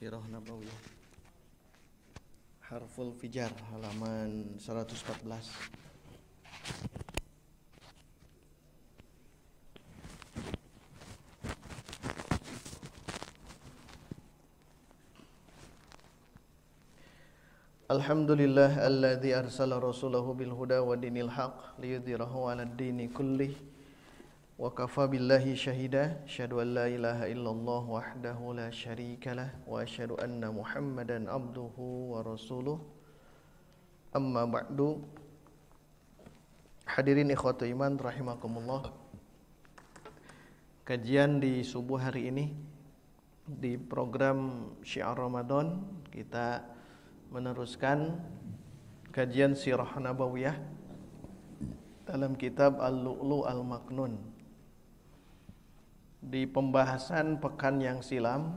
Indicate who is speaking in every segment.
Speaker 1: Sirah Nabawiyah Harful Fijar halaman 114. Alhamdulillah alladzi arsala rasulahu bil huda wa dinil haq liyudhhirahu 'alad dini kullih wa kafa billahi syahida asyhadu an la ilaha illallah wahdahu la syarikalah wa asyhadu anna muhammadan abduhu wa rasuluh amma ba'du. Hadirin ikhwatu iman rahimakumullah, kajian di subuh hari ini di program Syiar Ramadan kita meneruskan kajian Sirah Nabawiyah dalam kitab Al-Lu'lu' Al-Maknun. Di pembahasan pekan yang silam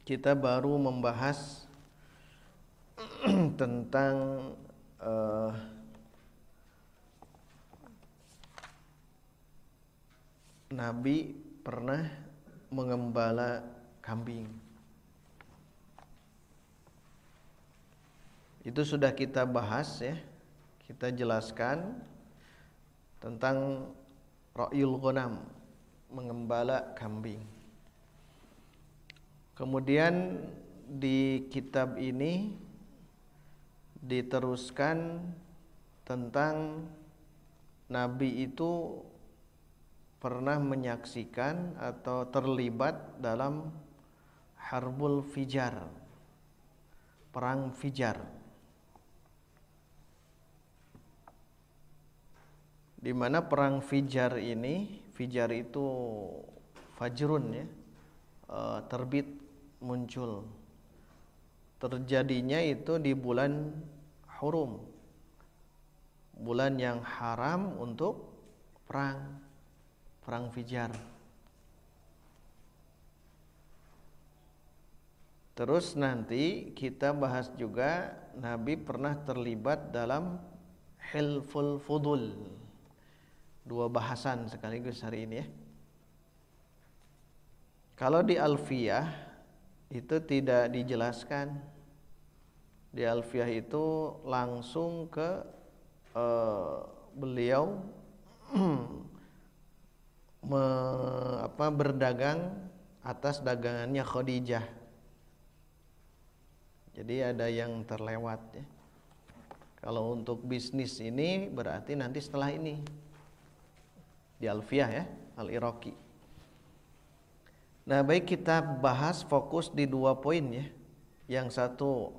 Speaker 1: kita baru membahas tentang Nabi pernah mengembala kambing. Itu sudah kita bahas ya. Kita jelaskan tentang ra'yul ghanam, mengembala kambing. Kemudian di kitab ini diteruskan tentang Nabi itu pernah menyaksikan atau terlibat dalam Harbul Fijar, perang Fijar, di mana perang Fijar ini, Fijar itu fajrun ya, terbit muncul. Terjadinya itu di bulan Hurum, bulan yang haram untuk perang Fijar. Terus nanti kita bahas juga Nabi pernah terlibat dalam Hilful Fudul. Dua bahasan sekaligus hari ini ya. Kalau di Alfiyah itu tidak dijelaskan. Di Alfiyah itu langsung ke beliau berdagang atas dagangannya Khadijah. Jadi ada yang terlewat ya. Kalau untuk bisnis ini berarti nanti setelah ini di Alfiyah ya, Al-Iraqi. Nah, baik, kita bahas fokus di dua poin ya. Yang satu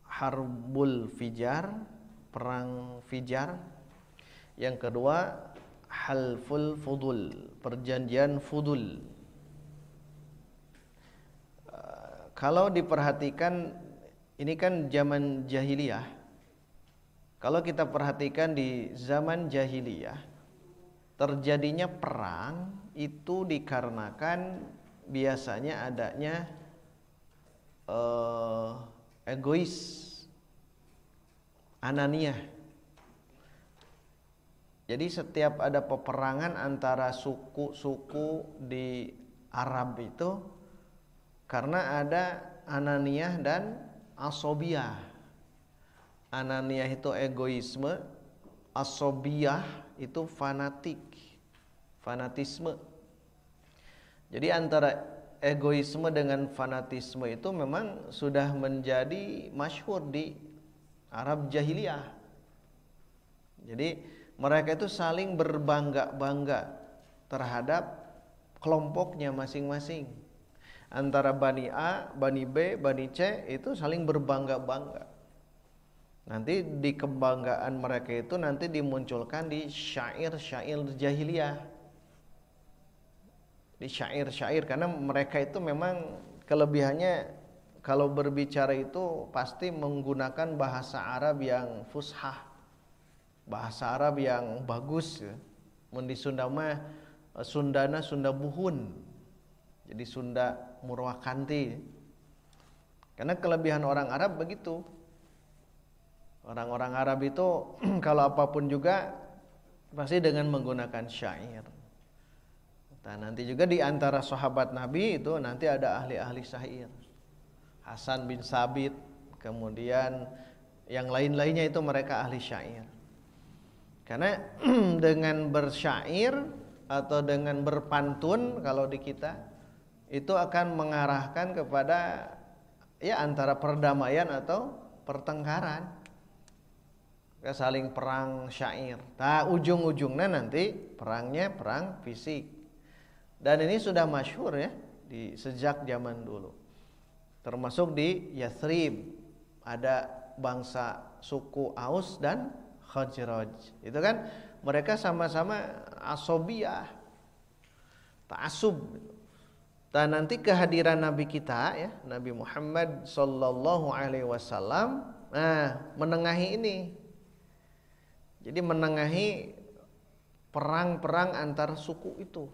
Speaker 1: Harbul Fijar, perang Fijar. Yang kedua Halful Fudul, perjanjian Fudul. Kalau diperhatikan ini kan zaman jahiliyah. Kalau kita perhatikan di zaman jahiliyah, terjadinya perang itu dikarenakan biasanya adanya egois, ananiah. Jadi setiap ada peperangan antara suku-suku di Arab itu karena ada ananiah dan asobiyah. Ananiah itu egoisme, asobiyah itu fanatisme. Jadi antara egoisme dengan fanatisme itu memang sudah menjadi masyhur di Arab jahiliyah. Jadi mereka itu saling berbangga-bangga terhadap kelompoknya masing-masing. Antara Bani A, Bani B, Bani C itu saling berbangga-bangga. Nanti di kebanggaan mereka itu nanti dimunculkan di syair-syair jahiliyah. Di syair-syair, karena mereka itu memang kelebihannya kalau berbicara itu pasti menggunakan bahasa Arab yang fushah, bahasa Arab yang bagus ya. Mun di Sunda mah Sundana Sunda Buhun. Jadi Sunda Murwakanti. Karena kelebihan orang Arab begitu. Orang-orang Arab itu kalau apapun juga pasti dengan menggunakan syair. Nah, nanti juga di antara sahabat Nabi itu nanti ada ahli-ahli syair. Hasan bin Sabit, kemudian yang lain-lainnya itu mereka ahli syair. Karena dengan bersyair atau dengan berpantun kalau di kita itu akan mengarahkan kepada ya antara perdamaian atau pertengkaran. Saling perang syair. Nah, ujung-ujungnya nanti perangnya perang fisik. Dan ini sudah masyhur ya di sejak zaman dulu. Termasuk di Yathrib ada bangsa suku Aus dan Khazraj. Itu kan mereka sama-sama asobiyah, ta'assub. Dan nanti kehadiran Nabi kita ya, Nabi Muhammad sallallahu alaihi wasallam, menengahi ini. Jadi menengahi perang-perang antar suku itu.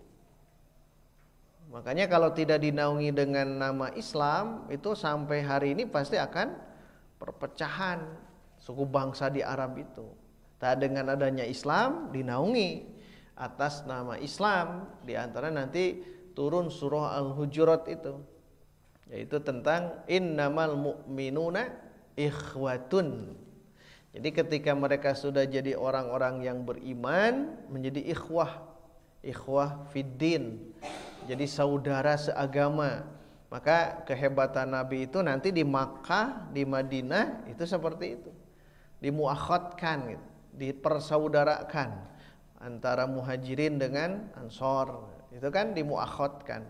Speaker 1: Makanya kalau tidak dinaungi dengan nama Islam, itu sampai hari ini pasti akan perpecahan suku bangsa di Arab itu. Tak dengan adanya Islam dinaungi atas nama Islam, di antara nanti turun surah Al-Hujurat itu, yaitu tentang innamal mu'minuna ikhwatun. Jadi ketika mereka sudah jadi orang-orang yang beriman, menjadi ikhwah fiddin, jadi saudara seagama. Maka kehebatan Nabi itu nanti di Makkah, di Madinah itu seperti itu, dimuakhadkan gitu, dipersaudarakan antara muhajirin dengan ansor, itu kan dimuakhadkan.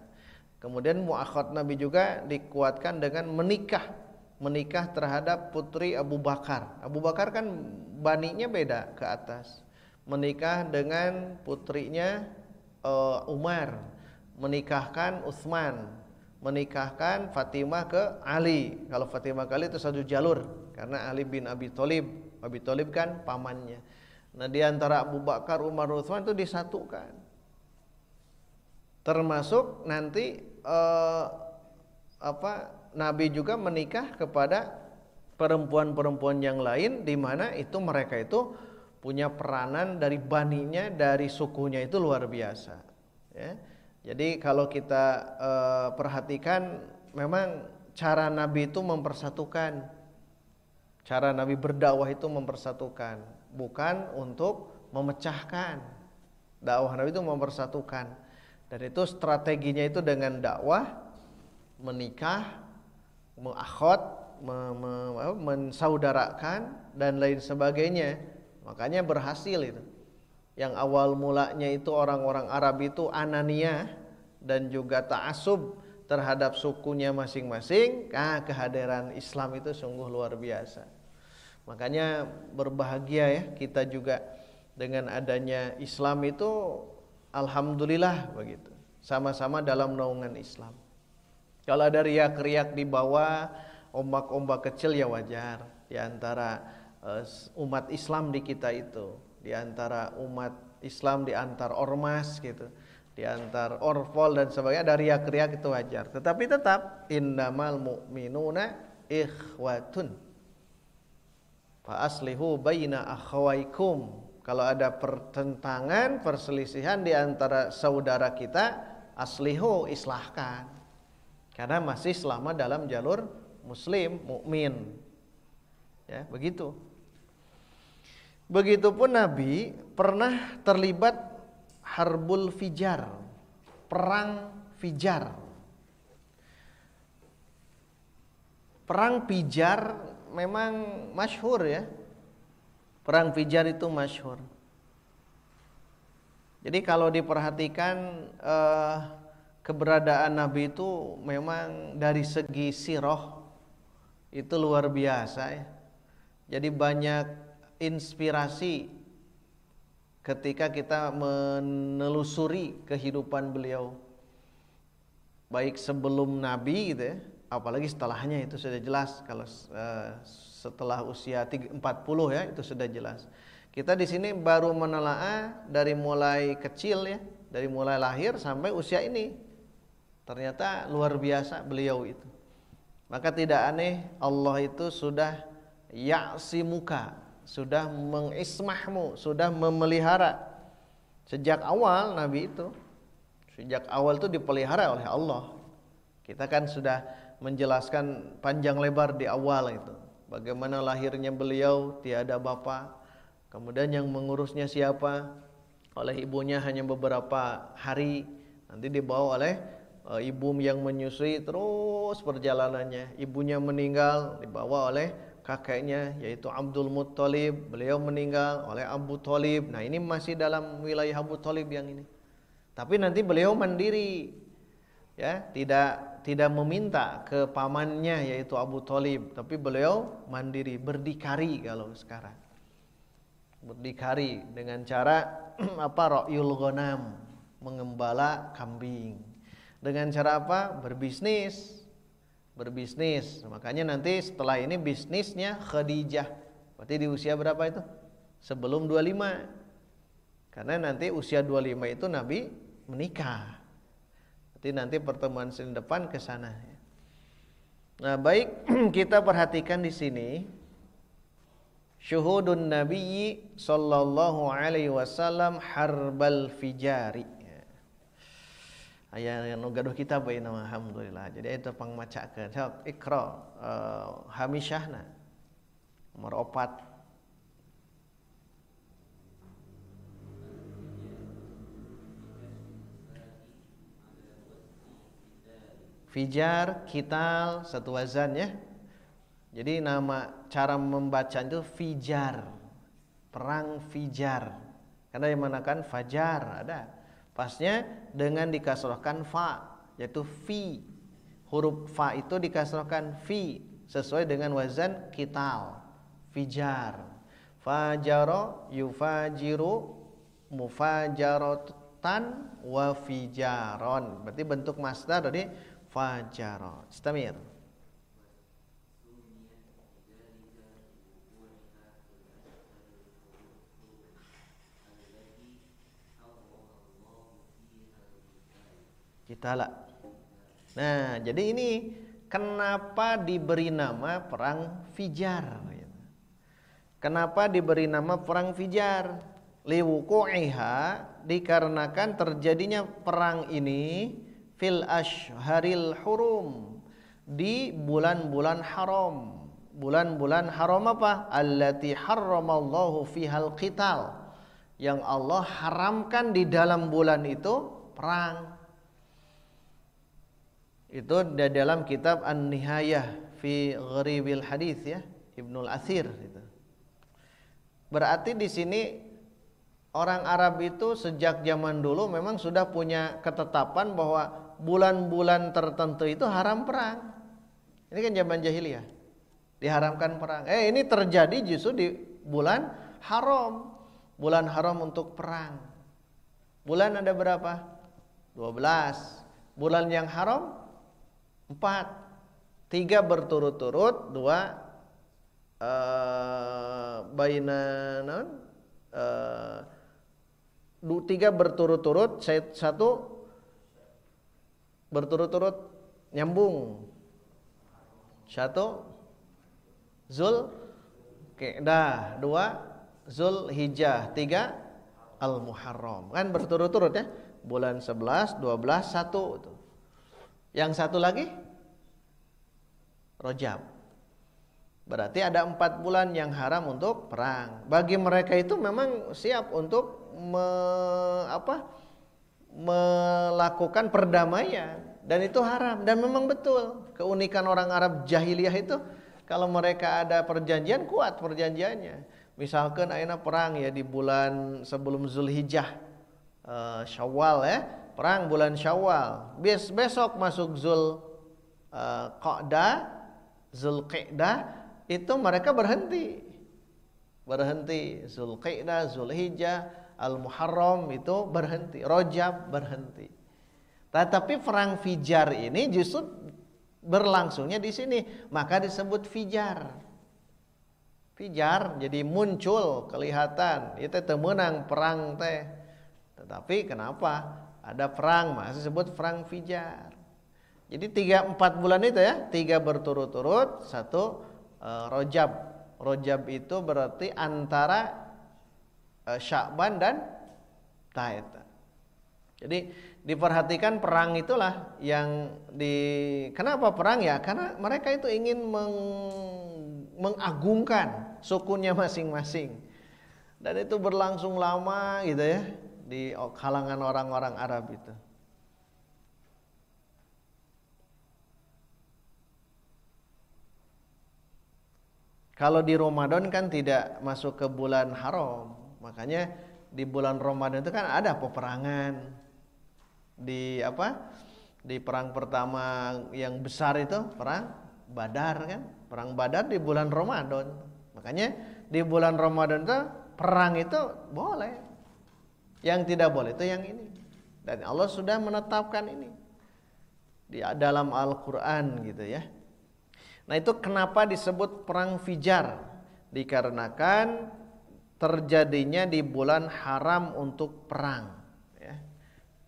Speaker 1: Kemudian muakhad Nabi juga dikuatkan dengan menikah terhadap putri Abu Bakar. Abu Bakar kan baninya beda ke atas. Menikah dengan putrinya Umar, menikahkan Utsman, menikahkan Fatimah ke Ali. Kalau Fatimah ke Ali itu satu jalur, karena Ali bin Abi Thalib kan pamannya. Nah, di antara Abu Bakar, Umar, Utsman itu disatukan. Termasuk nanti Nabi juga menikah kepada perempuan-perempuan yang lain, di mana itu mereka itu punya peranan dari baninya, dari sukunya itu luar biasa. Ya. Jadi kalau kita perhatikan, memang cara Nabi itu mempersatukan, cara Nabi berdakwah itu mempersatukan, bukan untuk memecahkan. Dakwah Nabi itu mempersatukan, dan itu strateginya itu dengan dakwah, menikah, mengakhod, mensaudarakan dan lain sebagainya. Makanya berhasil itu. Yang awal mulanya itu orang-orang Arab itu ananiyah dan juga ta'assub terhadap sukunya masing-masing, kehadiran Islam itu sungguh luar biasa. Makanya berbahagia ya kita juga dengan adanya Islam itu, alhamdulillah begitu. Sama-sama dalam naungan Islam. Kalau ada riak-riak di bawah, ombak-ombak kecil ya wajar. Di antara umat Islam di kita itu, di antara umat Islam, di antar ormas gitu, di antar orpol dan sebagainya, ada riak-riak itu wajar. Tetapi tetap innamal mu'minuna ikhwatun fa aslihu baina akhawaikum. Kalau ada pertentangan, perselisihan di antara saudara kita, aslihu, islahkan. Karena masih selama dalam jalur muslim, mukmin. Ya, begitu. Begitupun Nabi pernah terlibat harbul fijar, perang fijar. Perang fijar memang masyhur ya. Perang fijar itu masyhur. Jadi kalau diperhatikan keberadaan Nabi itu memang dari segi sirah itu luar biasa ya. Jadi banyak inspirasi ketika kita menelusuri kehidupan beliau, baik sebelum Nabi gitu ya, apalagi setelahnya itu sudah jelas. Kalau setelah usia 40 ya itu sudah jelas. Kita di sini baru menelaah dari mulai kecil ya, dari mulai lahir sampai usia ini. Ternyata luar biasa beliau itu. Maka tidak aneh Allah itu sudah ya'simuka, sudah mengismahmu, sudah memelihara. Sejak awal Nabi itu, sejak awal itu dipelihara oleh Allah. Kita kan sudah menjelaskan panjang lebar di awal itu. Bagaimana lahirnya beliau tiada bapak, kemudian yang mengurusnya siapa? Oleh ibunya hanya beberapa hari, nanti dibawa oleh ibu yang menyusui, terus perjalanannya. Ibunya meninggal, dibawa oleh kakeknya yaitu Abdul Muttalib, beliau meninggal oleh Abu Thalib. Nah, ini masih dalam wilayah Abu Thalib yang ini. Tapi nanti beliau mandiri, ya, tidak meminta ke pamannya yaitu Abu Thalib, tapi beliau mandiri, berdikari kalau sekarang. Berdikari dengan cara ra'yul ghanam, mengembala kambing. Dengan cara apa? Berbisnis. Makanya nanti setelah ini bisnisnya Khadijah. Berarti di usia berapa itu? Sebelum 25. Karena nanti usia 25 itu Nabi menikah. Berarti nanti pertemuan Senin depan ke sana. Nah, baik, kita perhatikan di sini syuhudun Nabiyyi sallallahu alaihi wasallam harbal fijari. Aya yang gaduh kitab bae nama alhamdulillah. Jadi itu pangmacakeun. Sok Iqra hamisyahna nomor 4. Fijar, kital, satu wazan ya. Jadi nama cara membaca itu fijar, perang fijar. Karena yang manakan fajar ada. Pasnya dengan dikasrohkan fa, yaitu fi. Huruf fa itu dikasrohkan fi sesuai dengan wazan kital, fijar. Fajaro yufajiru mufajaratan wa fijaron. Berarti bentuk masdar dari fajaro. Istamir. Kitala. Nah, jadi ini kenapa diberi nama perang Fijar? Kenapa diberi nama perang Fijar? Liwuqu'iha, dikarenakan terjadinya perang ini fil ashharil hurum, di bulan-bulan haram. Bulan-bulan haram apa? Allati harramallahu fihal qital, yang Allah haramkan di dalam bulan itu perang. Itu di dalam kitab An-Nihayah fi Gharibil Hadits ya, Ibnul Athir itu. Berarti di sini orang Arab itu sejak zaman dulu memang sudah punya ketetapan bahwa bulan-bulan tertentu itu haram perang. Ini kan zaman jahiliyah. Diharamkan perang. Ini terjadi justru di bulan haram. Bulan haram untuk perang. Bulan ada berapa? 12. Bulan yang haram 4, 3 berturut-turut, 2 bainan, 3 berturut-turut, 1 berturut-turut nyambung, 1 Zulqa'dah, 2 Zulhijjah, 3 Al-Muharram. Kan berturut-turut ya, bulan 11, 12, 1 itu. Yang satu lagi Rajab. Berarti ada 4 bulan yang haram untuk perang. Bagi mereka itu memang siap untuk melakukan perdamaian, dan itu haram. Dan memang betul keunikan orang Arab jahiliyah itu, kalau mereka ada perjanjian, kuat perjanjiannya. Misalkan ayeuna perang ya di bulan sebelum Zulhijjah, Syawal ya, perang bulan Syawal. Besok masuk Zulqa'dah, itu mereka berhenti. Zulqa'dah, Zulhijjah, Al-Muharram itu berhenti, Rajab berhenti. Tetapi perang Fijar ini justru berlangsungnya di sini, maka disebut Fijar. Fijar jadi muncul, kelihatan, itu temenang perang teh. Tetapi kenapa ada perang masih disebut perang Fijar? Jadi 3-4 bulan itu ya, 3 berturut-turut, 1 Rajab. Rajab itu berarti antara Sya'ban dan Taita. Jadi diperhatikan perang itulah yang kenapa perang ya? Karena mereka itu ingin mengagungkan sukunya masing-masing. Dan itu berlangsung lama gitu ya di kalangan orang-orang Arab itu. Kalau di Ramadan kan tidak masuk ke bulan haram, makanya di bulan Ramadan itu kan ada peperangan. Di perang pertama yang besar itu perang Badar kan, perang Badar di bulan Ramadan. Makanya di bulan Ramadan itu perang itu boleh. Yang tidak boleh itu yang ini. Dan Allah sudah menetapkan ini di dalam Al-Qur'an gitu ya. Nah, itu kenapa disebut perang Fijar? Dikarenakan terjadinya di bulan haram untuk perang.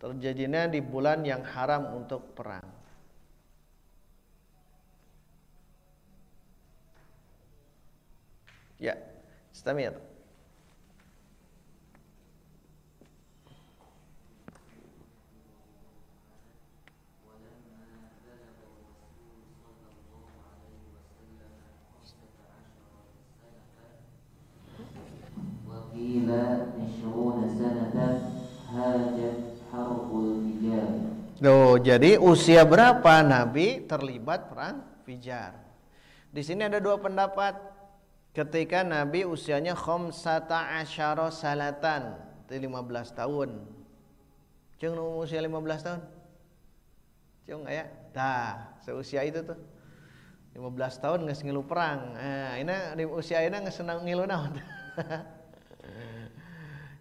Speaker 1: Terjadinya di bulan yang haram untuk perang. Ya, istamir. Jadi usia berapa Nabi terlibat perang Fijar? Di sini ada dua pendapat. Ketika Nabi usianya khamsata asyara salatan, itu 15 tahun. Cung usia 15 tahun? Cung ya? Dah, seusia itu tuh. 15 tahun nggak ngilu perang. Nah, ini di usia ini nggak senang ngilu naon.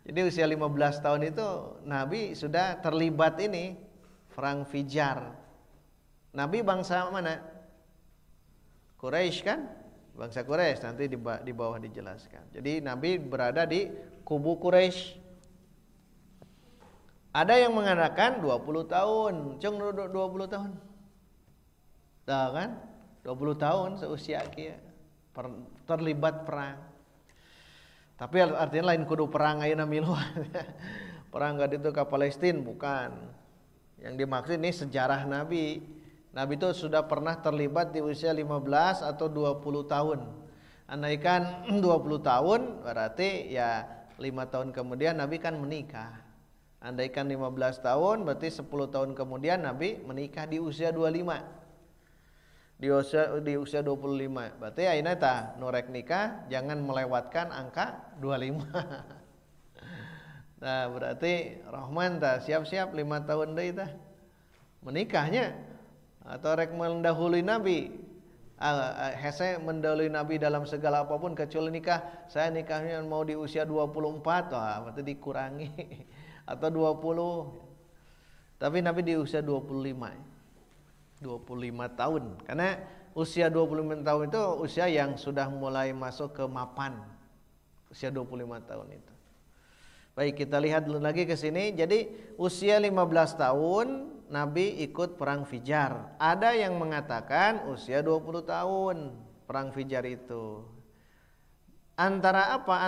Speaker 1: Jadi usia 15 tahun itu Nabi sudah terlibat ini perang Fijar. Nabi bangsa mana? Quraisy kan? Bangsa Quraisy, nanti di bawah dijelaskan. Jadi Nabi berada di kubu Quraisy. Ada yang mengatakan 20 tahun. Cung 20 tahun. Tahu kan? 20 tahun seusia kia terlibat perang. Tapi artinya lain kudu perang ayeuna miluan. Perang gak itu ke Palestina bukan. Yang dimaksud ini sejarah Nabi. Nabi itu sudah pernah terlibat di usia 15 atau 20 tahun. Andaikan 20 tahun berarti ya 5 tahun kemudian Nabi kan menikah. Andaikan 15 tahun berarti 10 tahun kemudian Nabi menikah di usia 25. Di usia 25. Berarti ayeuna tah nu rek nikah jangan melewatkan angka 25. Nah, berarti Rahman tah siap-siap 5 tahun deui tah menikahnya atau rek mendahului Nabi. Hese mendahului Nabi dalam segala apapun kecuali nikah. Saya nikahnya mau di usia 24, wah berarti dikurangi atau 20. Tapi Nabi di usia 25. 25 tahun. Karena usia 25 tahun itu usia yang sudah mulai masuk ke mapan. Usia 25 tahun itu. Baik, kita lihat dulu lagi ke sini. Jadi usia 15 tahun Nabi ikut perang Fijar. Ada yang mengatakan usia 20 tahun perang Fijar itu. Antara apa?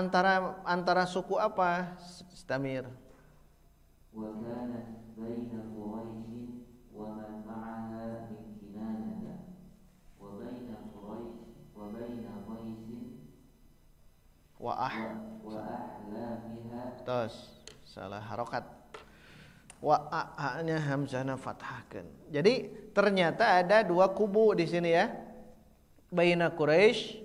Speaker 1: Antara suku apa? Istamir.
Speaker 2: Wa kanat baina Quraisy wa man ma'aha min Kinanah wa baina Quraisy wa baina Qais wa ahlamiha.
Speaker 1: Tos, salah harokat. Wa a-nya hamzahna fathahkeun. Jadi ternyata ada dua kubu di sini ya. Baina Quraisy,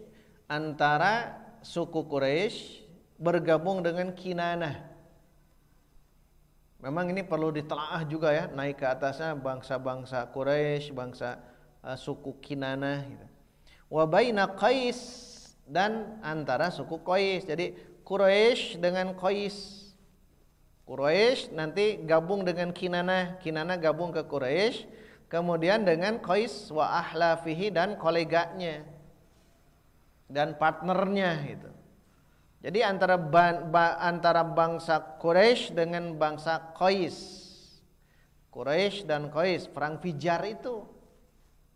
Speaker 1: antara suku Quraisy bergabung dengan Kinanah. Memang ini perlu ditelaah juga ya, naik ke atasnya bangsa-bangsa Quraisy, bangsa suku Kinanah gitu. Wa baina Qais, dan antara suku Qais. Jadi Quraisy dengan Qais. Quraisy nanti gabung dengan Kinanah, Kinanah gabung ke Quraisy, kemudian dengan Qais wa ahlafihi, dan koleganya dan partnernya gitu. Jadi antara bangsa Quraisy dengan bangsa Qais. Quraisy dan Qais perang Fijar itu.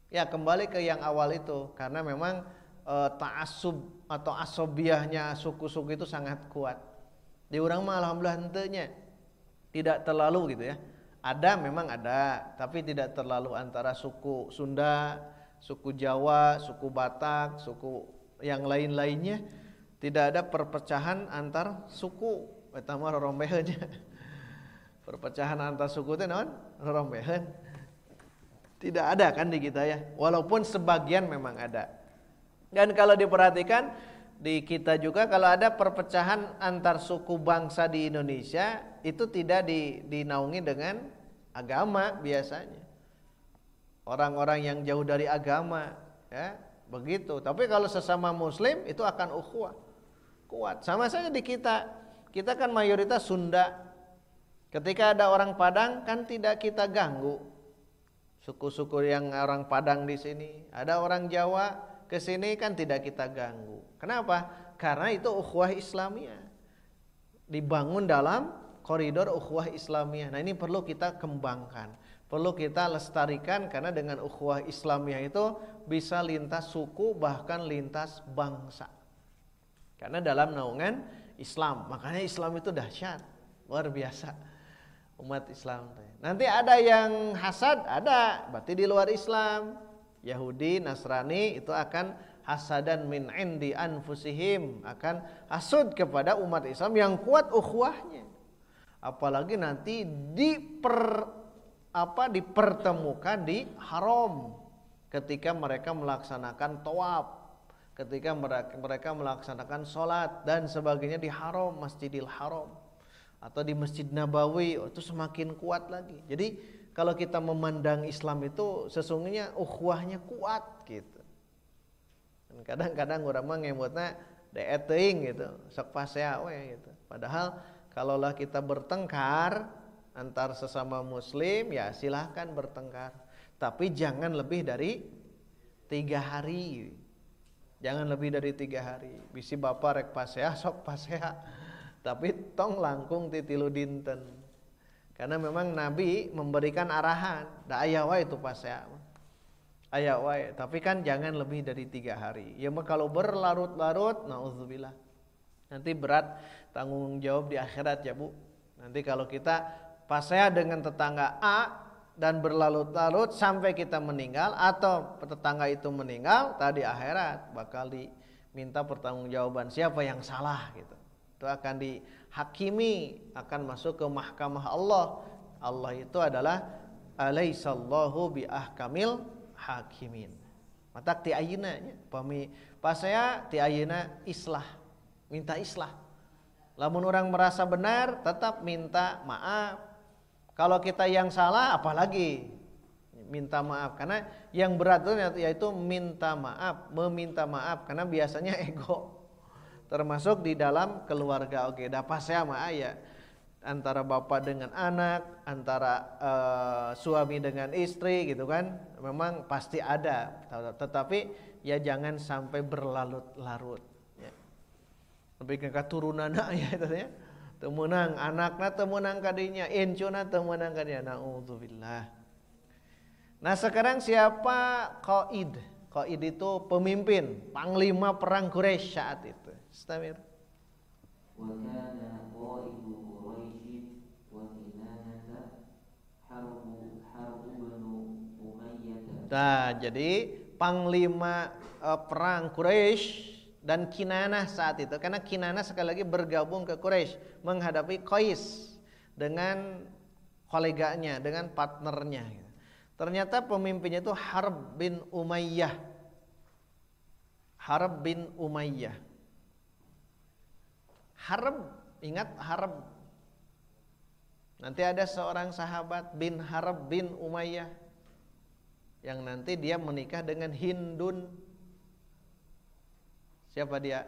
Speaker 1: Ya kembali ke yang awal itu, karena memang ta'assub atau asobiahnya suku-suku itu sangat kuat. Di urang mah alhamdulillah henteu nya. Tidak terlalu gitu ya. Ada memang ada, tapi tidak terlalu antara suku Sunda, suku Jawa, suku Batak, suku yang lain-lainnya. Tidak ada perpecahan antar suku. Eta mah rorombeheunnya. Perpecahan antar suku teh naon? Rorombeheun. Tidak ada kan di kita ya. Walaupun sebagian memang ada. Dan kalau diperhatikan di kita juga kalau ada perpecahan antar suku bangsa di Indonesia itu tidak dinaungi dengan agama biasanya. Orang-orang yang jauh dari agama ya, begitu. Tapi kalau sesama muslim itu akan ukhuwah. Kuat. Sama saja di kita. Kita kan mayoritas Sunda. Ketika ada orang Padang kan tidak kita ganggu. Suku-suku yang orang Padang di sini, ada orang Jawa ke sini kan tidak kita ganggu. Kenapa? Karena itu ukhuwah Islamiyah. Dibangun dalam koridor ukhuwah Islamiyah. Nah, ini perlu kita kembangkan, perlu kita lestarikan karena dengan ukhuwah Islamiyah itu bisa lintas suku bahkan lintas bangsa. Karena dalam naungan Islam, makanya Islam itu dahsyat, luar biasa. Umat Islam. Nanti ada yang hasad, ada, berarti di luar Islam. Yahudi, Nasrani itu akan hasadan min indi anfusihim, akan hasud kepada umat Islam yang kuat ukhuwahnya. Apalagi nanti dipertemukan di haram ketika mereka melaksanakan tawaf, ketika mereka melaksanakan sholat dan sebagainya di haram, Masjidil Haram atau di Masjid Nabawi, itu semakin kuat lagi. Jadi kalau kita memandang Islam itu sesungguhnya ukhuwahnya kuat gitu. Dan kadang-kadang urang mah ngemutna daet teuing gitu, sok pasea we gitu. Padahal kalaulah kita bertengkar antar sesama muslim ya silahkan bertengkar. Tapi jangan lebih dari 3 hari. Jangan lebih dari 3 hari. Bisi bapak rek pasea sok pasea. Tapi tong langkung ti 3 dinten. Karena memang Nabi memberikan arahan, da aya wae itu pasea. Aya wae, tapi kan jangan lebih dari 3 hari. Ya mah kalau berlarut-larut, naudzubillah. Nanti berat tanggung jawab di akhirat ya, Bu. Nanti kalau kita pasea dengan tetangga A dan berlarut-larut sampai kita meninggal atau tetangga itu meninggal, tadi akhirat bakal diminta pertanggungjawaban siapa yang salah gitu. Itu akan dihakimi, akan masuk ke mahkamah Allah. Allah itu adalah alaisallahu biahkamil hakimin. Matak ti ayeuna nya pami pasea ti ayeuna islah, minta islah. Lamun orang merasa benar tetap minta maaf. Kalau kita yang salah apalagi minta maaf, karena yang berat itu yaitu minta maaf, meminta maaf, karena biasanya ego. Termasuk di dalam keluarga. Oke, da pasea mah aya antara bapak dengan anak, antara suami dengan istri gitu kan. Memang pasti ada, tetapi ya jangan sampai berlarut-larut ya. Lebih ke keturunanna ya itu ya. Teu meunang anakna, teu meunang kadinya, incuna teu meunang kadinya. Naudzubillah. Nah, sekarang siapa qaid? Qaid itu pemimpin, panglima perang Quraisy saat itu. Istamir.
Speaker 2: Wa kana qaidu Quraisy wa Kinanata harbu banu Umayyah.
Speaker 1: Nah, jadi panglima perang Quraisy dan Kinanah saat itu, karena Kinanah sekali lagi bergabung ke Quraisy menghadapi Qais dengan koleganya, dengan partnernya. Ternyata pemimpinnya itu Harb bin Umayyah. Harb bin Umayyah. Harb, ingat Harb. Nanti ada seorang sahabat bin Harb bin Umayyah yang nanti dia menikah dengan Hindun. Siapa dia?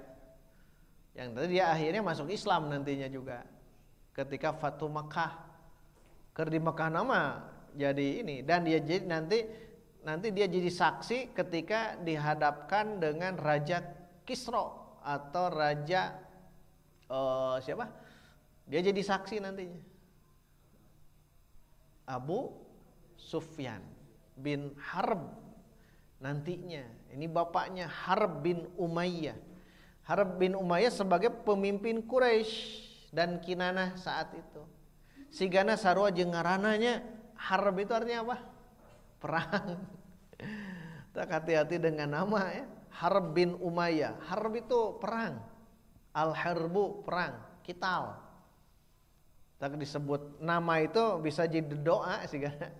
Speaker 1: Yang tadi dia akhirnya masuk Islam nantinya juga. Ketika Fatu Makkah. Ker di Makkah nama jadi ini, dan dia jadi nanti dia jadi saksi ketika dihadapkan dengan Raja Kisra atau Raja siapa? Dia jadi saksi nantinya. Abu Sufyan bin Harb nantinya. Ini bapaknya Harb bin Umayyah. Harb bin Umayyah sebagai pemimpin Quraisy dan Kinanah saat itu. sigana sarua jeung ngarananya harb itu artinya apa? Perang. Tak hati-hati dengan nama ya. Harb bin Umayyah. Harb itu perang. Al-harbu perang, kital. Tak disebut nama itu bisa jadi doa sigana.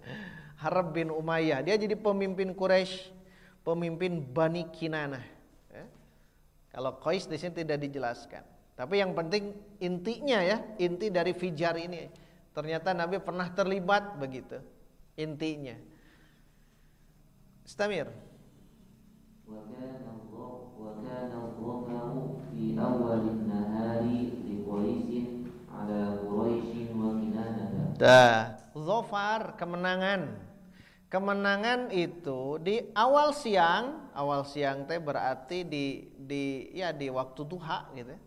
Speaker 1: Harb bin Umayyah. Dia jadi pemimpin Quraisy, pemimpin Bani Kinanah. Ya. Kalau Qais di sini tidak dijelaskan. Tapi yang penting intinya ya, inti dari Fijar ini. Ternyata Nabi pernah terlibat begitu. Intinya. Istamir.
Speaker 2: وكان الظفر في أول النهار لقريش على قريش وكنانة.
Speaker 1: Zofar, kemenangan. Kemenangan itu di awal siang teh berarti di waktu duha gitu.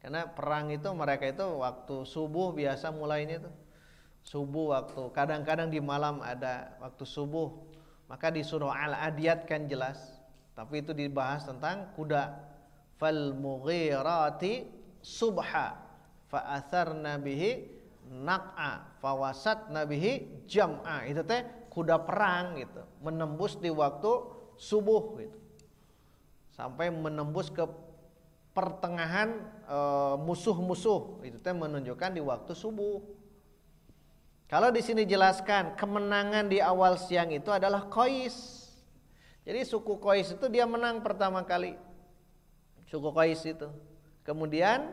Speaker 1: Karena perang itu mereka itu waktu subuh biasa mulainya tuh. Subuh waktu, kadang-kadang di malam ada waktu subuh. Maka di surah Al-Adiyat kan jelas. Tapi itu dibahas tentang kuda. Fal mughirati subha fa atharna bihi naq'a fa wasatna bihi jam'a. Itu teh kuda perang gitu, menembus di waktu subuh gitu. Sampai menembus ke pertengahan musuh-musuh. Itu teh menunjukkan di waktu subuh. Kalau di sini jelaskan kemenangan di awal siang itu adalah Qais. Jadi suku Qais itu dia menang pertama kali. Suku Qais itu. Kemudian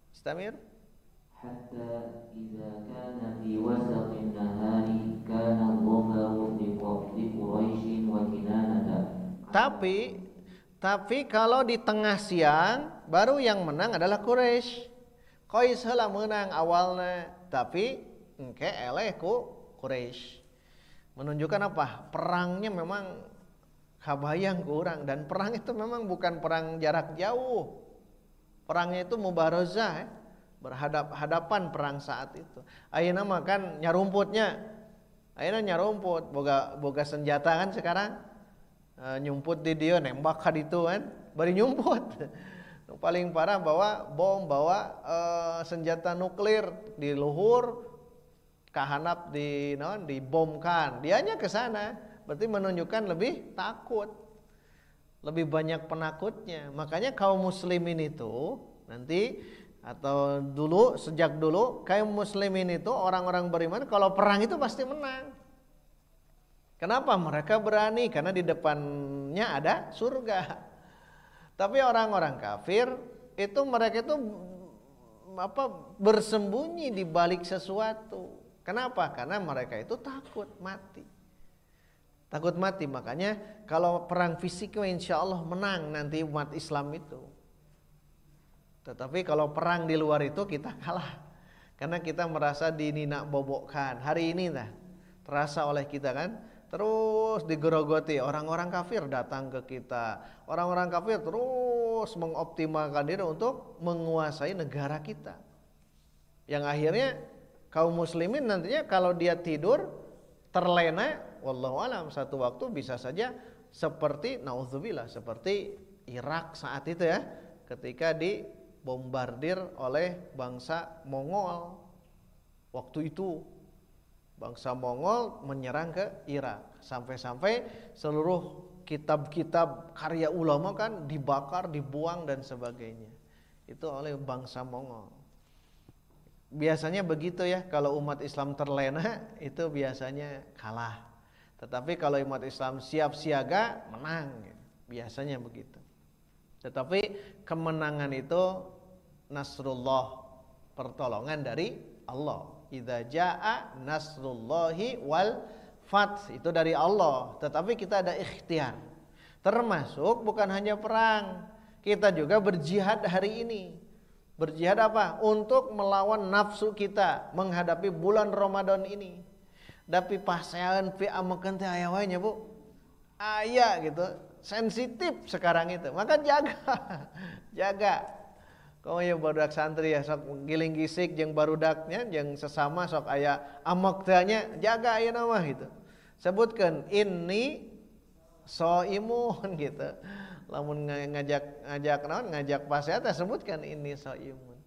Speaker 1: Istamir.
Speaker 2: Hatta idza kana fi wasaqin nahari kana al-dhafaru li Quraisy wa Kinanah. Tapi
Speaker 1: kalau di tengah siang baru yang menang adalah Quraisy. Qais heula menang awalnya, tapi engke eleh ku Quraisy. Menunjukkan apa? Perangnya memang kabayang ku urang, dan perang itu memang bukan perang jarak jauh. Perangnya itu mubarozah, berhadap-hadapan perang saat itu. Ayeuna mah kan nyarumputnya. Ayeuna nyarumput, boga senjata kan sekarang. Nyumput di dieu nembak ka ditu kan, bari nyumput. Paling parah bawa bom, bawa senjata nuklir di luhur, kahanap dibomkan. Dianya ke sana. Berarti menunjukkan lebih takut, lebih banyak penakutnya. Makanya kaum muslimin itu nanti atau dulu, sejak dulu kaum muslimin itu orang-orang beriman kalau perang itu pasti menang. Kenapa? Mereka berani karena di depannya ada surga. Tapi orang-orang kafir itu mereka itu bersembunyi di balik sesuatu. Kenapa? Karena mereka itu takut mati. Takut mati, makanya kalau perang fisik insya Allah menang nanti umat Islam itu. Tetapi kalau perang di luar itu kita kalah. Karena kita merasa dininak bobokkan. Hari ini terasa oleh kita kan. Terus digerogoti, orang-orang kafir datang ke kita. Orang-orang kafir terus mengoptimalkan diri untuk menguasai negara kita. Yang akhirnya kaum muslimin nantinya kalau dia tidur terlena, wallahu alam, satu waktu bisa saja seperti naudzubillah, seperti Irak saat itu ya, ketika dibombardir oleh bangsa Mongol. Waktu itu bangsa Mongol menyerang ke Irak, sampai-sampai seluruh kitab-kitab karya ulama kan dibakar, dibuang dan sebagainya. Itu oleh bangsa Mongol. Biasanya begitu ya, kalau umat Islam terlena itu biasanya kalah. Tetapi kalau umat Islam siap siaga menang, biasanya begitu. Tetapi kemenangan itu nasrullah, pertolongan dari Allah. Idza jaa nasrullahi wal fath, itu dari Allah. Tetapi kita ada ikhtiar. Termasuk bukan hanya perang, kita juga berjihad hari ini. Berjihad apa? Untuk melawan nafsu kita menghadapi bulan Ramadan ini. Tapi pasean fi amekeun teh aya wae nya, Bu. Aya gitu, sensitif sekarang itu. Maka jaga. Jaga. Komo ya barudak santri ya sok giling gisik jeung barudaknya jeung sesama sok aya amok teh nya, jaga ayeuna mah gitu. Sebutkeun inni shaimun gitu. Lamun ngajak naon, ngajak pasean teh sebutkan ini shaimun.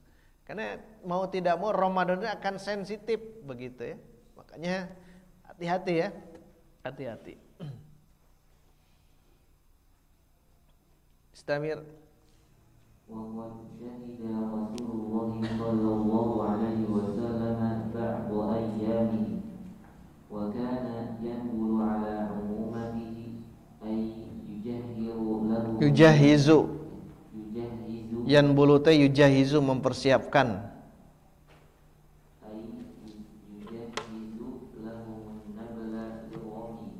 Speaker 1: Karena mau tidak mau Ramadan akan sensitif begitu ya. Makanya hati-hati ya. Hati-hati. Istamir.
Speaker 2: وقد شهد رسول الله صلى الله عليه وسلم بعض أيامه وكان ينبل على عمومته أي يجهر له
Speaker 1: Yujahizu. Yanbulu teh yujahizu mempersiapkan.
Speaker 2: أي يجهز لهم النبل للرمي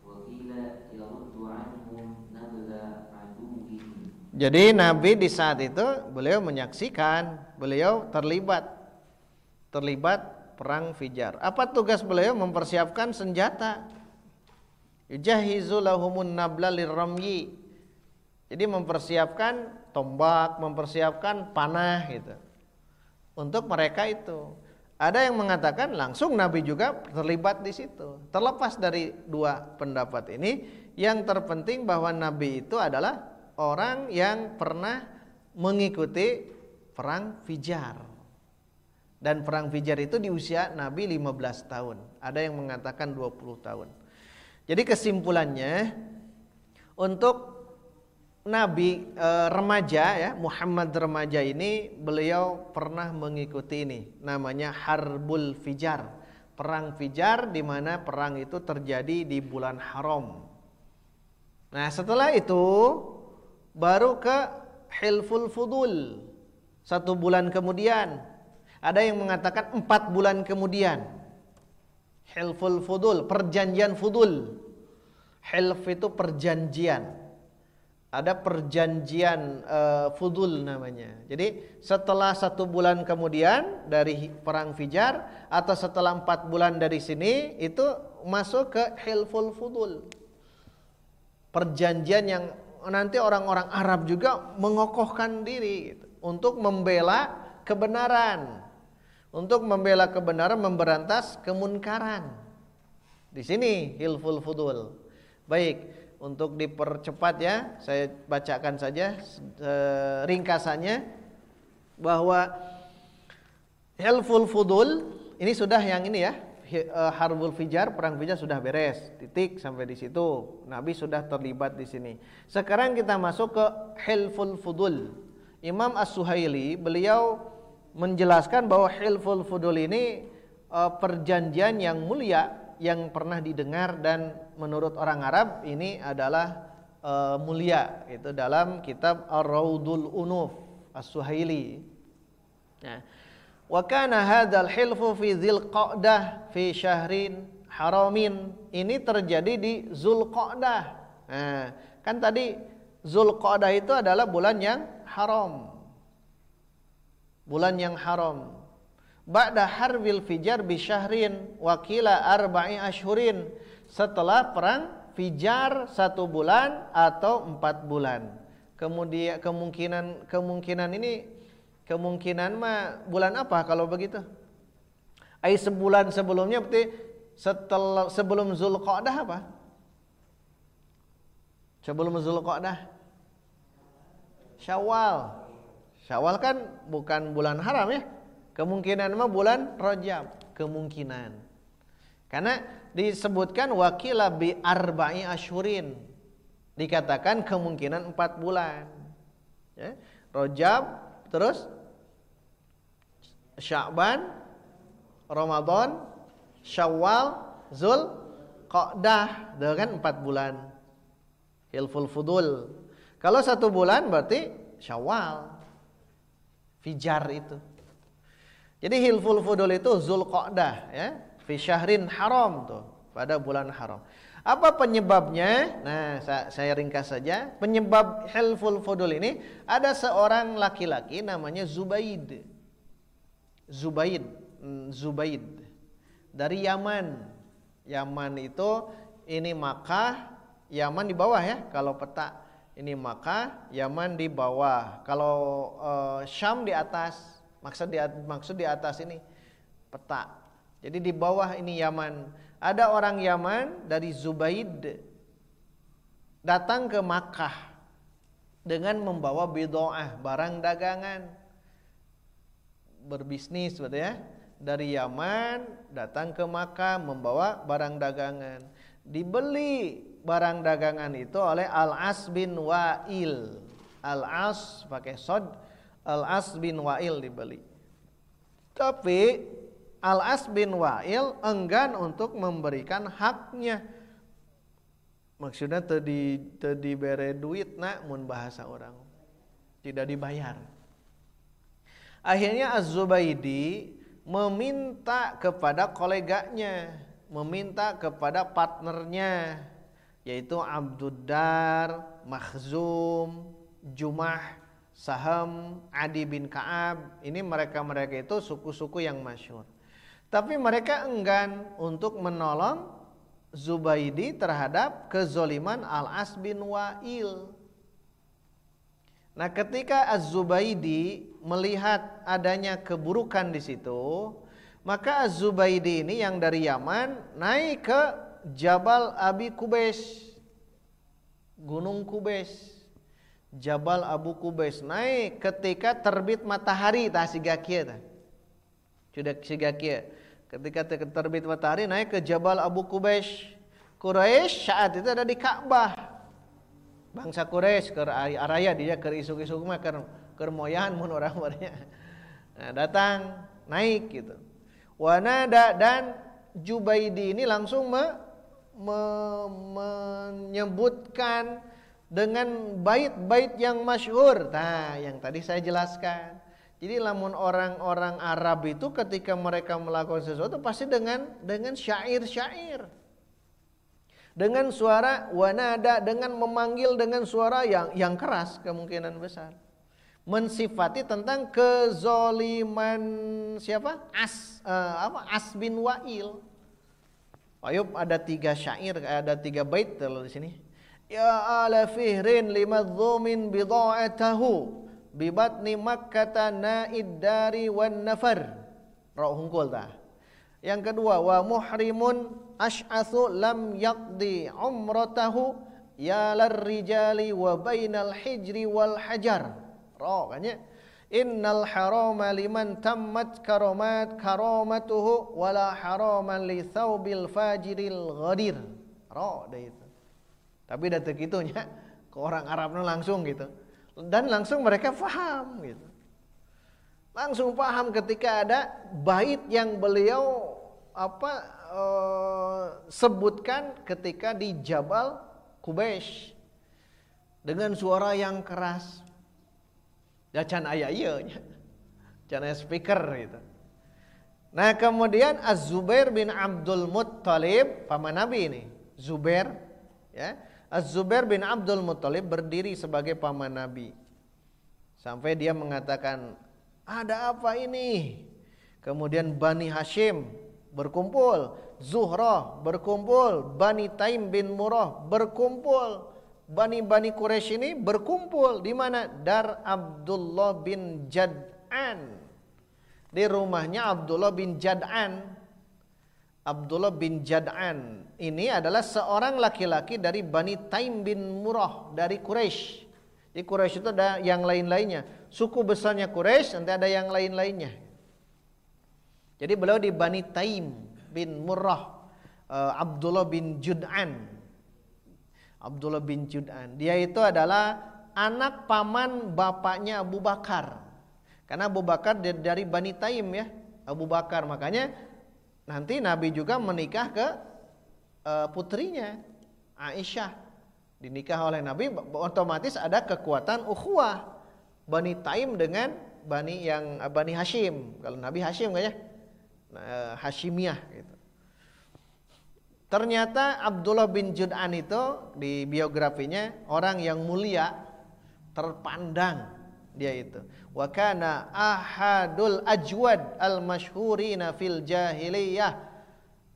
Speaker 2: وقيل يرد عنهم نبل عدوهم.
Speaker 1: Jadi Nabi di saat itu beliau menyaksikan, beliau terlibat perang Fijar. Apa tugas beliau? Mempersiapkan senjata. Yujahizu lahumun nabla lirramyi. Jadi mempersiapkan tombak, mempersiapkan panah gitu. Untuk mereka itu. Ada yang mengatakan langsung Nabi juga terlibat di situ. Terlepas dari dua pendapat ini, yang terpenting bahwa Nabi itu adalah orang yang pernah mengikuti perang Fijar. Dan perang Fijar itu di usia Nabi 15 tahun. Ada yang mengatakan 20 tahun. Jadi kesimpulannya, untuk Nabi remaja ya, Muhammad remaja ini beliau pernah mengikuti ini, namanya Harbul Fijar. Perang Fijar, di mana perang itu terjadi di bulan haram. Nah, setelah itu baru ke Hilful Fudul, 1 bulan kemudian. Ada yang mengatakan 4 bulan kemudian. Hilful Fudul, perjanjian Fudul. Hilf itu perjanjian. Ada perjanjian Fudul namanya. Jadi setelah 1 bulan kemudian dari perang Fijar, atau setelah 4 bulan dari sini, itu masuk ke Hilful Fudul. Perjanjian yang nanti orang-orang Arab juga mengokohkan diri gitu, untuk membela kebenaran, memberantas kemunkaran. Di sini Hilful Fudul. Baik, untuk dipercepat ya, saya bacakan saja ringkasannya, bahwa Hilful Fudul ini sudah yang ini ya, Harbul Fijar, perang Fijar sudah beres, titik sampai di situ. Nabi sudah terlibat di sini. Sekarang kita masuk ke Hilful Fudul. Imam As-Suhaili beliau menjelaskan bahwa Hilful Fudul ini perjanjian yang mulia yang pernah didengar, dan menurut orang Arab ini adalah mulia. Itu dalam kitab Ar-Raudul Unuf As-Suhaili. Nah, wa kana hadzal hilfu fi Dzulqa'dah fi syahrin haramin. Ini terjadi di Dzulqa'dah. Nah, kan tadi Dzulqa'dah itu adalah bulan yang haram. Bulan yang haram. Ba'da harbil Fijar bi syahrin wa qila arba'i ashhurin. Setelah perang Fijar 1 bulan atau 4 bulan. Kemudian kemungkinan mah bulan apa kalau begitu? Sebulan sebelumnya, berarti sebelum Dzulqa'dah apa? Sebelum Dzulqa'dah Syawal. Syawal kan bukan bulan haram ya. Kemungkinan mah bulan Rajab, kemungkinan. Karena disebutkan wakila bi arba'i asyhurin. Dikatakan kemungkinan 4 bulan. Ya. Rajab, terus Sya'ban, Ramadan, Syawal, Dzulqa'dah, dengan 4 bulan. Hilful Fudul. Kalau 1 bulan berarti Syawal, Fijar itu. Jadi Hilful Fudul itu Dzulqa'dah ya, fi syahrin haram tuh, pada bulan haram. Apa penyebabnya? Nah, saya ringkas saja. Penyebab Hilful Fudul ini, ada seorang laki-laki namanya Zubaid dari Yaman. Yaman itu ini Makkah, Yaman di bawah ya kalau peta. Ini Makkah, Yaman di bawah. Kalau Syam di atas. Maksud di atas ini peta. Jadi di bawah ini Yaman. Ada orang Yaman dari Zubaid datang ke Makkah dengan membawa bid'ah, barang dagangan. berbisnis gitu ya. Dari Yaman datang ke Makkah membawa barang dagangan. Dibeli barang dagangan itu oleh Al-As bin Wa'il. Al-As pakai sod, Al-As bin Wa'il dibeli. Tapi Al-As bin Wa'il enggan untuk memberikan haknya. Maksudnya tadi bere duit nak mun bahasa orang. Tidak dibayar. Akhirnya Az-Zubaidi meminta kepada koleganya, meminta kepada partnernya, yaitu Abduddar, Makhzum, Jumah, Saham, Adi bin Ka'ab. Ini mereka-mereka itu suku-suku yang masyhur. Tapi mereka enggan untuk menolong Zubaidi terhadap kezoliman Al-As bin Wa'il. Nah, ketika Az-Zubaidi melihat adanya keburukan di situ, maka Az-Zubaidi ini yang dari Yaman naik ke Jabal Abi Kubais, Gunung Kubais, Jabal Abu Kubais, naik ketika terbit matahari tah siga kieu tah. Sudah siga kieu. Ketika terbit matahari naik ke Jabal Abu Kubais. Quraisy saat itu ada di Ka'bah. Bangsa Quraisy keur araya dia keur isuk-isuk mah keur moyan mun urang barnya. Nah, datang naik gitu. Wanada dan Jubaidi ini langsung menyebutkan dengan bait-bait yang masyhur. Nah, yang tadi saya jelaskan. Jadi lamun orang-orang Arab itu ketika mereka melakukan sesuatu pasti dengan syair-syair. Dengan suara wanada, dengan memanggil dengan suara yang keras kemungkinan besar. Mensifati tentang kezoliman siapa? As bin Wa'il. Ayub ada 3 syair, ada 3 bait kalau di sini. Ya ala fihrin limadzumin bida'atahu bibatni makkata naid dari wan nafar. Ra hungkul tah. Yang kedua, wa muhrimun ash'athu lam yaqdi umratahu ya larrijali wa bainal hijri wal hajar. Ra kan ya. Innal harama liman tammat karamatuhu wala haraman li thawbil fajiril ghadir. Ra dah itu. Tapi dah teu kitu nya ke orang Arabna langsung gitu. Dan langsung mereka faham gitu. Langsung paham ketika ada bait yang beliau sebutkan ketika di Jabal Kubais dengan suara yang keras. Ya can aya ieu nya. Can aya speaker gitu. Nah, kemudian Az-Zubair bin Abdul Muttalib paman Nabi ini. Zubair ya. Az-Zubair bin Abdul Muttalib berdiri sebagai paman Nabi. Sampai dia mengatakan, "Ada apa ini?" Kemudian Bani Hashim berkumpul, Zuhrah berkumpul, Bani Taim bin Murrah berkumpul, Bani Quraisy ini berkumpul di mana? Dar Abdullah bin Jad'an. Di rumahnya Abdullah bin Jad'an. Abdullah bin Jad'an ini adalah seorang laki-laki dari Bani Taim bin Murrah dari Quraisy. Di Quraisy itu ada yang lain-lainnya. Suku besarnya Quraisy, nanti ada yang lain-lainnya. Jadi beliau di Bani Taim bin Murrah, Abdullah bin Jud'an. Abdullah bin Jud'an. Dia itu adalah anak paman bapaknya Abu Bakar. Karena Abu Bakar dari Bani Taim ya, Abu Bakar. Makanya nanti Nabi juga menikah ke putrinya Aisyah. Dinikah oleh Nabi, otomatis ada kekuatan ukhuwah Bani Taim dengan Bani Hashim. Kalau Nabi Hashim kan ya, Hashimiyah gitu. Ternyata Abdullah bin Jud'an itu di biografinya orang yang mulia, terpandang dia itu. Wa kana ahadul ajwad al masyhurina fil jahiliyah.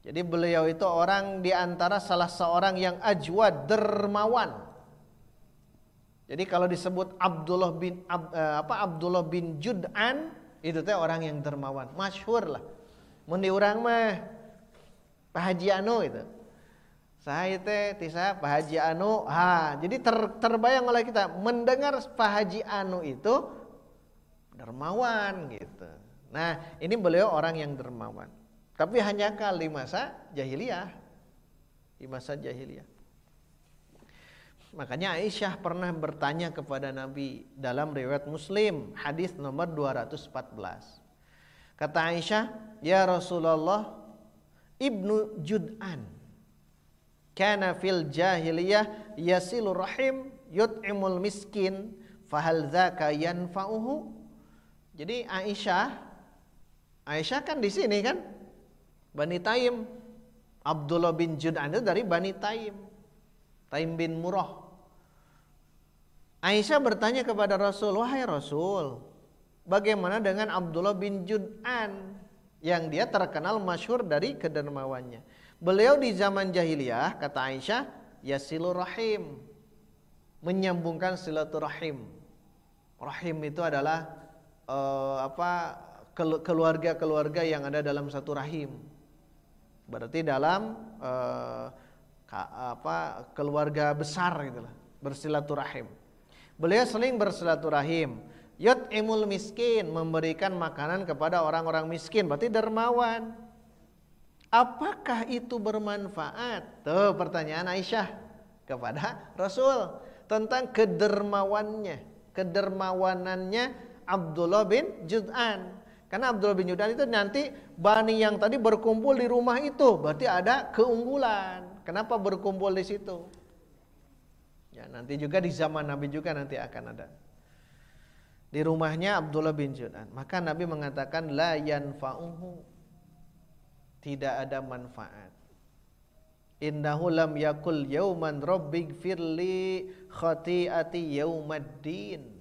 Speaker 1: Jadi beliau itu orang di antara salah seorang yang ajwad, dermawan. Jadi kalau disebut Abdullah bin Jud'an itu teh orang yang dermawan, masyhur lah. Mun di urang mah Pak Haji Anu itu. Saya teh tisa Pak Haji Anu. Jadi terbayang oleh kita mendengar Pak Haji Anu itu dermawan gitu. Nah, ini beliau orang yang dermawan. Tapi hanya kali masa jahiliyah. Di masa jahiliyah. Makanya Aisyah pernah bertanya kepada Nabi dalam riwayat Muslim, hadis nomor 214. Kata Aisyah, "Ya Rasulullah, Ibnu Jud'an kana fil jahiliyah yasilur rahim yut'imul miskin fahal dzaka yanfa'uhu." Jadi Aisyah kan di sini kan Bani Taim. Abdullah bin Jud'an itu dari Bani Taim. Taim bin Murrah. Aisyah bertanya kepada Rasul, "Wahai Rasul, bagaimana dengan Abdullah bin Jud'an yang dia terkenal masyhur dari kedermawannya?" Beliau di zaman jahiliyah, kata Aisyah, yasilur rahim, menyambungkan silaturahim. Rahim itu adalah keluarga-keluarga yang ada dalam satu rahim. Berarti dalam keluarga besar gitulah, bersilaturahim. Beliau sering bersilaturahim. Yut'imul miskin, memberikan makanan kepada orang-orang miskin, berarti dermawan. Apakah itu bermanfaat? Tuh pertanyaan Aisyah kepada Rasul tentang kedermawanannya Abdullah bin Jud'an. Karena Abdullah bin Jud'an itu nanti Bani yang tadi berkumpul di rumah itu, berarti ada keunggulan. Kenapa berkumpul di situ? Ya, nanti juga di zaman Nabi juga nanti akan ada. Di rumahnya Abdullah bin Jud'an. Maka Nabi mengatakan la yanfa'uhu, tidak ada manfaat. Innahu lam yakul yauman rabbighfirli khati'ati yaumaddin.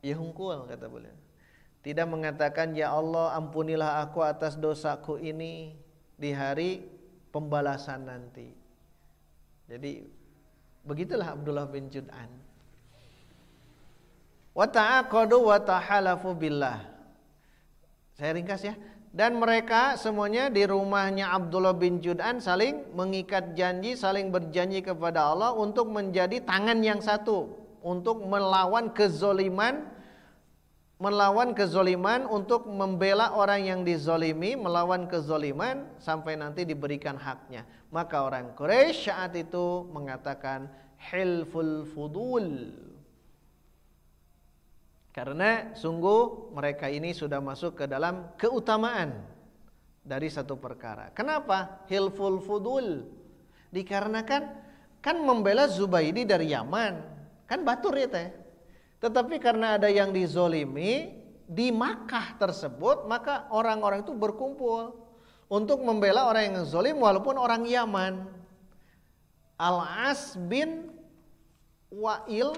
Speaker 1: Ya hungkul, kata beliau. Tidak mengatakan, ya Allah ampunilah aku atas dosaku ini di hari pembalasan nanti. Jadi begitulah Abdullah bin Jud'an. Wa ta'aqadu wa tahalafu billah. Saya ringkas ya. Dan mereka semuanya di rumahnya Abdullah bin Jud'an saling mengikat janji, saling berjanji kepada Allah untuk menjadi tangan yang satu, untuk melawan kezoliman, untuk membela orang yang dizolimi, melawan kezoliman sampai nanti diberikan haknya. Maka orang Quraisy saat itu mengatakan hilful fudul, karena sungguh mereka ini sudah masuk ke dalam keutamaan dari satu perkara. Kenapa hilful fudul? Dikarenakan kan membela Zubaidi dari Yaman, kan batur ya teh. Tetapi karena ada yang dizolimi di Makkah tersebut, maka orang-orang itu berkumpul untuk membela orang yang zolim walaupun orang Yaman. Al-As bin Wa'il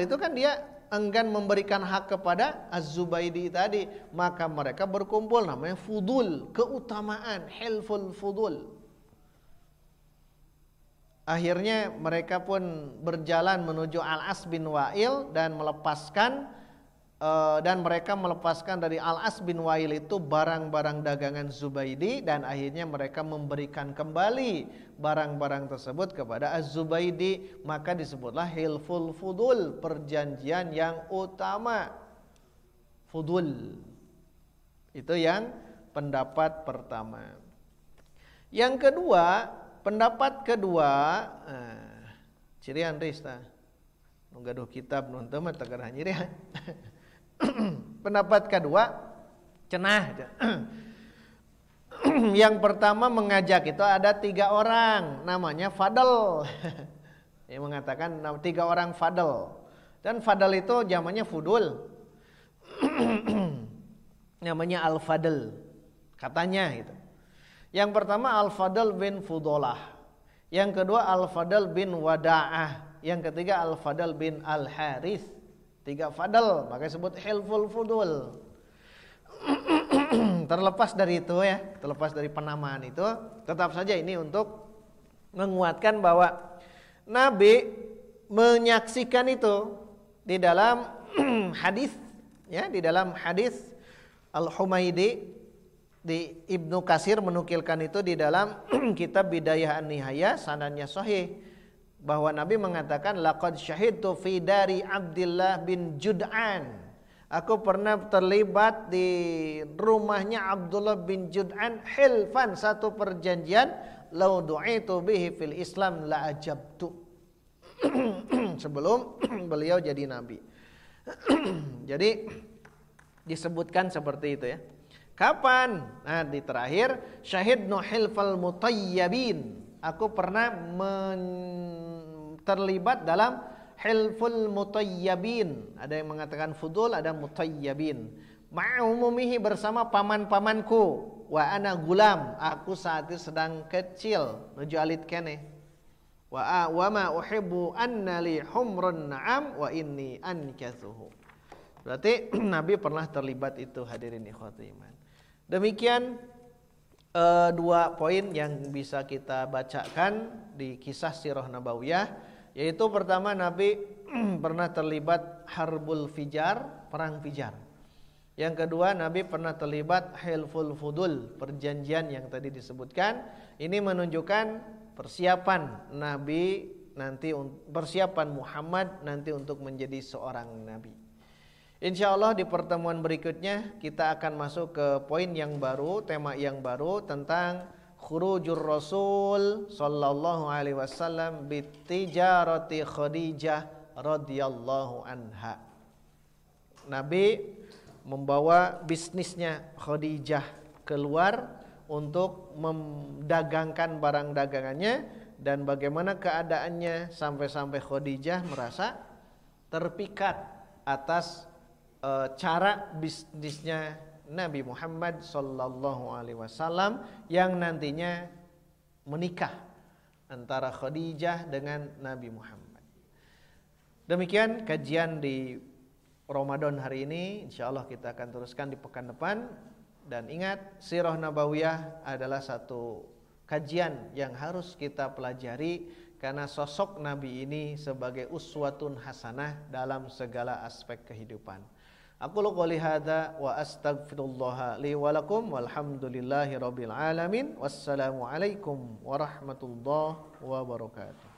Speaker 1: itu kan dia enggan memberikan hak kepada Az-Zubaidi tadi, maka mereka berkumpul, namanya fudul, keutamaan, hilful fudul. Akhirnya mereka pun berjalan menuju Al-As bin Wa'il dan mereka melepaskan dari Al-As bin Wa'il itu barang-barang dagangan Zubaidi, dan akhirnya mereka memberikan kembali barang-barang tersebut kepada Az-Zubaidi. Maka disebutlah hilful fudul, perjanjian yang utama. Fudul itu yang pendapat pertama. Yang kedua, pendapat kedua, cirian rista nunggaduh kitab nonton mah tegar hanyir ya. Pendapat kedua cenah. Yang pertama mengajak itu ada 3 orang, namanya Fadl. Yang mengatakan 3 orang Fadl, dan Fadl itu zamannya Fudul. Namanya Al-Fadl katanya gitu. Yang pertama Al-Fadl bin Fudolah, yang kedua Al-Fadl bin Wada'ah, yang ketiga Al-Fadl bin Al-Harith. 3 Fadl, maka disebut hilful fudul. Terlepas dari itu ya, terlepas dari penamaan itu, tetap saja ini untuk menguatkan bahwa Nabi menyaksikan itu di dalam hadis ya, di dalam hadis Al-Humaidi. Di Ibnu Katsir menukilkan itu di dalam kitab Bidayah an-Nihayah, sanadnya sahih. bahwa Nabi mengatakan laqad syahidtu fi dari Abdullah bin Jud'an. Aku pernah terlibat di rumahnya Abdullah bin Jud'an hilfan, satu perjanjian, lau du'itu bihi fil Islam la ajabtu. Sebelum beliau jadi nabi. Jadi disebutkan seperti itu ya. Kapan? Nah, di terakhir syahidnu hilfal mutayyabin. Aku pernah terlibat dalam hilful mutayyabin. Ada yang mengatakan fudul, ada mutayyabin. Ma'umumihi, bersama paman-pamanku. Wa ana gulam, aku saat itu sedang kecil, nuju alit kene. Wa ma uhibbu anna li humrun na'am wa inni ankathuhu. Berarti Nabi pernah terlibat itu, hadirin ikhwati iman. Demikian dua poin yang bisa kita bacakan di kisah sirah nabawiyah. Yaitu pertama, Nabi pernah terlibat harbul fijar, perang fijar. Yang kedua, Nabi pernah terlibat hilful fudul, perjanjian yang tadi disebutkan. Ini menunjukkan persiapan Nabi nanti, persiapan Muhammad nanti untuk menjadi seorang Nabi. Insya Allah di pertemuan berikutnya kita akan masuk ke poin yang baru, tema yang baru tentang khurujur Rasul sallallahu alaihi wasallam bitijarati Khadijah radhiyallahu anha. Nabi membawa bisnisnya Khadijah keluar untuk mendagangkan barang dagangannya, dan bagaimana keadaannya sampai-sampai Khadijah merasa terpikat atas cara bisnisnya Nabi Muhammad sallallahu alaihi wasallam yang nantinya menikah antara Khadijah dengan Nabi Muhammad. Demikian kajian di Ramadan hari ini. Insyaallah kita akan teruskan di pekan depan. Dan ingat, sirah nabawiyah adalah satu kajian yang harus kita pelajari, karena sosok Nabi ini sebagai uswatun hasanah dalam segala aspek kehidupan. Aqulu qouli hadza wa astaghfirullah li wa lakum walhamdulillahi rabbil alamin. Wassalamu alaikum warahmatullahi wabarakatuh.